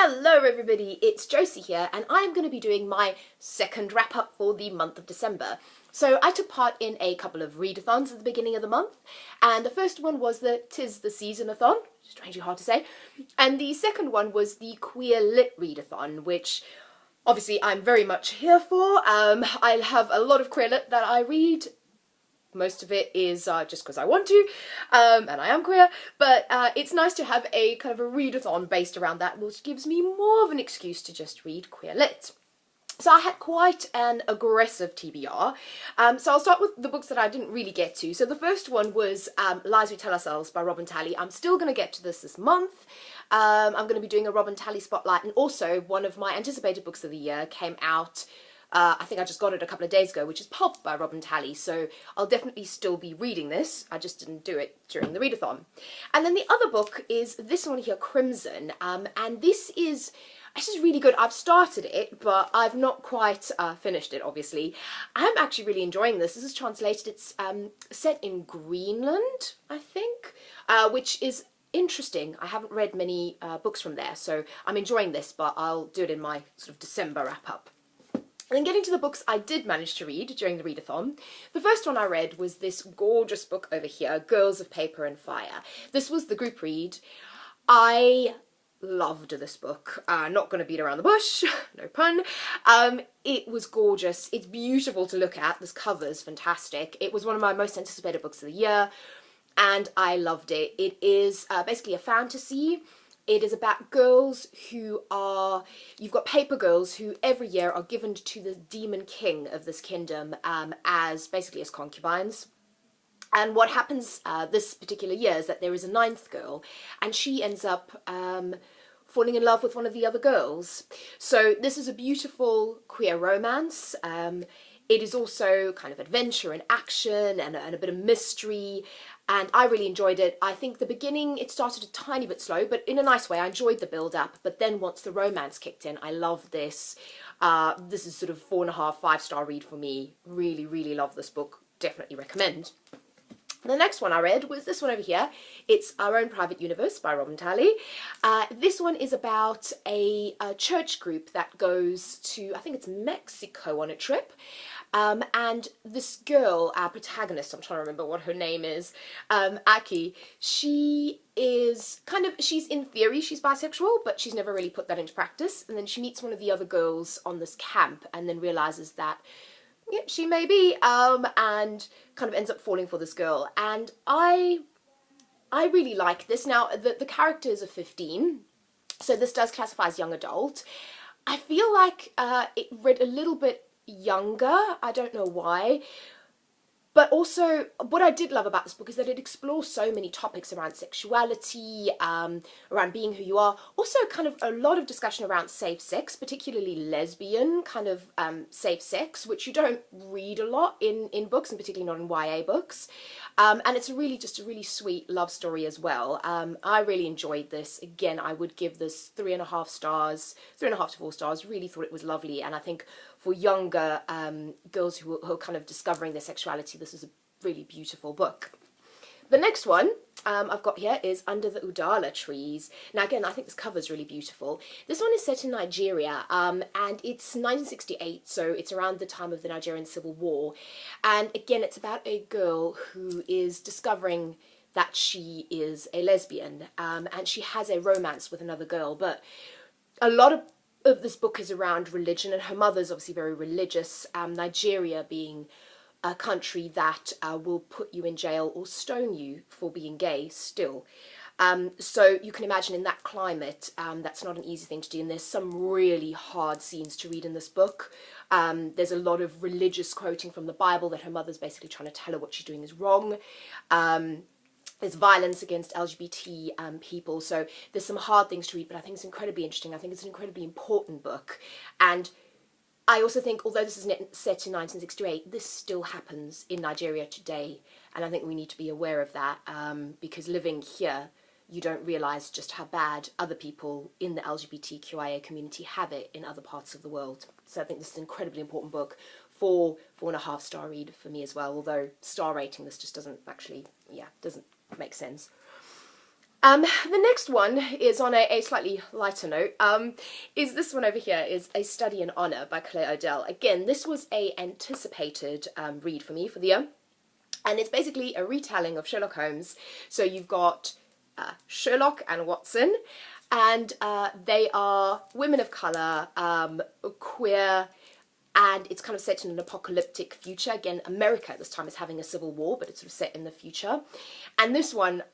Hello everybody, it's Josie here and I'm going to be doing my second wrap up for the month of December. So I took part in a couple of readathons at the beginning of the month, and the first one was the Tis the Season-a-thon, strangely hard to say, and the second one was the Queer Lit Readathon, which obviously I'm very much here for. I have a lot of queer lit that I read. Most of it is just because I want to, and I am queer, but it's nice to have a kind of a readathon based around that, which gives me more of an excuse to just read queer lit. So I had quite an aggressive TBR, so I'll start with the books that I didn't really get to. So the first one was Lies We Tell Ourselves by Robin Talley. I'm still going to get to this month. I'm going to be doing a Robin Talley spotlight, and also one of my anticipated books of the year came out. I think I just got it a couple of days ago, which is Pulp by Robin Talley, so I'll definitely still be reading this. I just didn't do it during the readathon. And then the other book is this one here, Crimson, and this is really good. I've started it, but I've not quite finished it, obviously. I'm actually really enjoying this. This is translated. It's set in Greenland, I think, which is interesting. I haven't read many books from there, so I'm enjoying this, but I'll do it in my sort of December wrap-up. And then getting to the books I did manage to read during the readathon, the first one I read was this gorgeous book over here, Girls of Paper and Fire. This was the group read. I loved this book. Not going to beat around the bush, no pun. It was gorgeous. It's beautiful to look at. This cover's fantastic. It was one of my most anticipated books of the year, and I loved it. It is basically a fantasy. It is about girls who are, you've got paper girls who every year are given to the demon king of this kingdom as concubines. And what happens this particular year is that there is a ninth girl, and she ends up falling in love with one of the other girls. So this is a beautiful queer romance. It is also kind of adventure and action and a bit of mystery, and I really enjoyed it. I think the beginning, it started a tiny bit slow, but in a nice way. I enjoyed the build-up, but then once the romance kicked in, I loved this. This is sort of 4.5, 5-star read for me. Really, really love this book. Definitely recommend. The next one I read was this one over here. It's Our Own Private Universe by Robin Talley. This one is about a church group that goes to, I think it's Mexico, on a trip. And this girl, our protagonist, I'm trying to remember what her name is, Aki, she is she's in theory, she's bisexual, but she's never really put that into practice. And then she meets one of the other girls on this camp and then realizes that, yep, she may be, and kind of ends up falling for this girl. And I really like this. Now, the characters are 15, so this does classify as young adult. I feel like it read a little bit younger. I don't know why. But also, what I did love about this book is that it explores so many topics around sexuality, around being who you are. Also, kind of a lot of discussion around safe sex, particularly lesbian kind of safe sex, which you don't read a lot in books, and particularly not in YA books. And it's just a really sweet love story as well. I really enjoyed this. Again, I would give this 3.5 stars, 3.5 to 4 stars. Really thought it was lovely, and I think for younger girls who are kind of discovering their sexuality, this is a really beautiful book. The next one I've got here is Under the Udala Trees. Now again, I think this cover is really beautiful. This one is set in Nigeria, and it's 1968, so it's around the time of the Nigerian Civil War. And again, it's about a girl who is discovering that she is a lesbian, and she has a romance with another girl, but a lot of this book is around religion, and her mother's obviously very religious, Nigeria being a country that will put you in jail or stone you for being gay still. So you can imagine in that climate, that's not an easy thing to do, and there's some really hard scenes to read in this book. There's a lot of religious quoting from the Bible that her mother's basically trying to tell her what she's doing is wrong. There's violence against LGBT people, so there's some hard things to read, but I think it's incredibly interesting. I think it's an incredibly important book. And I also think, although this is set in 1968, this still happens in Nigeria today, and I think we need to be aware of that, because living here, you don't realise just how bad other people in the LGBTQIA community have it in other parts of the world. So I think this is an incredibly important book. 4.5 star read for me as well, although star rating, this just doesn't actually, doesn't make sense. The next one is on a slightly lighter note, is this one over here, is A Study in Honour by Claire Odell. Again, this was a anticipated read for me for the year, and it's basically a retelling of Sherlock Holmes. So you've got Sherlock and Watson, and they are women of colour, queer, and it's kind of set in an apocalyptic future. Again, America at this time is having a civil war, but it's sort of set in the future. And this one,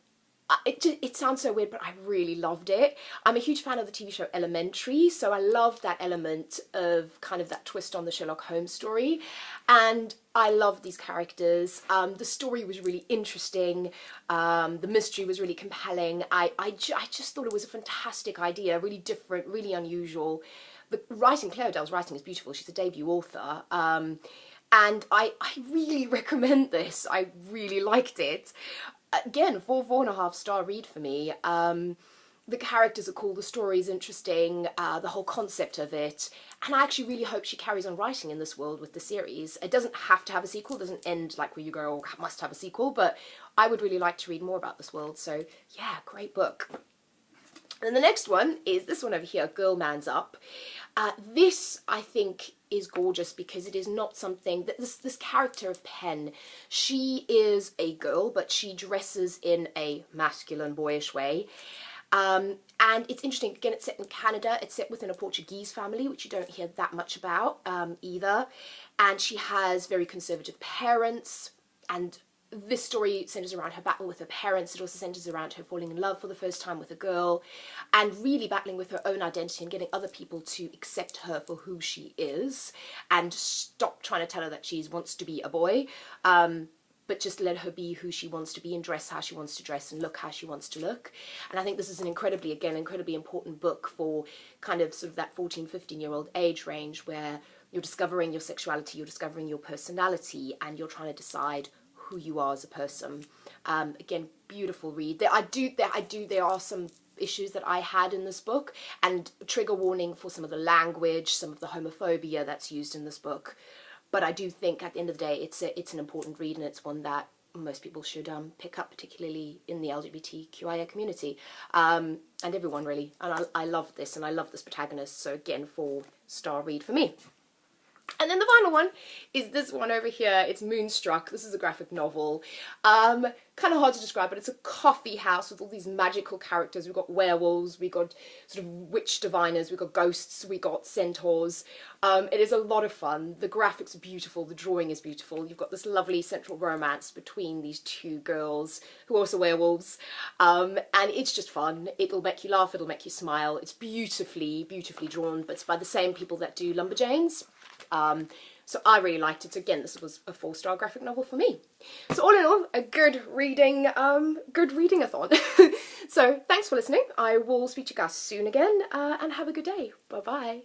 it sounds so weird, but I really loved it. I'm a huge fan of the TV show Elementary, so I loved that element of kind of that twist on the Sherlock Holmes story. And I love these characters. The story was really interesting. The mystery was really compelling. I just thought it was a fantastic idea, really different, really unusual. The writing, Claire Odell's writing is beautiful. She's a debut author. And I really recommend this. I really liked it. Again, 4.5 star read for me. The characters are cool, the story is interesting, the whole concept of it, and I actually really hope she carries on writing in this world with the series. It doesn't have to have a sequel, it doesn't end like where you go, oh, must have a sequel, but I would really like to read more about this world, so yeah, great book. And the next one is this one over here, Girl Man's Up. This, I think, is gorgeous because it is not something that this character of Pen, she is a girl, but she dresses in a masculine, boyish way. And it's interesting, again, it's set in Canada, it's set within a Portuguese family, which you don't hear that much about either. And she has very conservative parents, and this story centres around her battle with her parents. It also centres around her falling in love for the first time with a girl and really battling with her own identity and getting other people to accept her for who she is and stop trying to tell her that she wants to be a boy, but just let her be who she wants to be and dress how she wants to dress and look how she wants to look. And I think this is an incredibly important book for kind of sort of that 14, 15-year-old age range where you're discovering your sexuality, you're discovering your personality, and you're trying to decide who you are as a person. Again, beautiful read. There are some issues that I had in this book, and trigger warning for some of the language, some of the homophobia that's used in this book. But I do think at the end of the day, it's an important read, and it's one that most people should pick up, particularly in the LGBTQIA community, and everyone really. And I love this, and I love this protagonist. So again, 4-star read for me. And then the final one is this one over here. It's Moonstruck. This is a graphic novel. Kind of hard to describe, but it's a coffee house with all these magical characters. We've got werewolves, we've got sort of witch diviners, we've got ghosts, we've got centaurs. It is a lot of fun. The graphics are beautiful, the drawing is beautiful. You've got this lovely central romance between these two girls who are also werewolves. And it's just fun. It'll make you laugh, it'll make you smile. It's beautifully, beautifully drawn, but it's by the same people that do Lumberjanes. So I really liked it. Again, this was a 4-star graphic novel for me. So all in all, a good reading-a-thon. So thanks for listening. I will speak to you guys soon again, and have a good day. Bye-bye.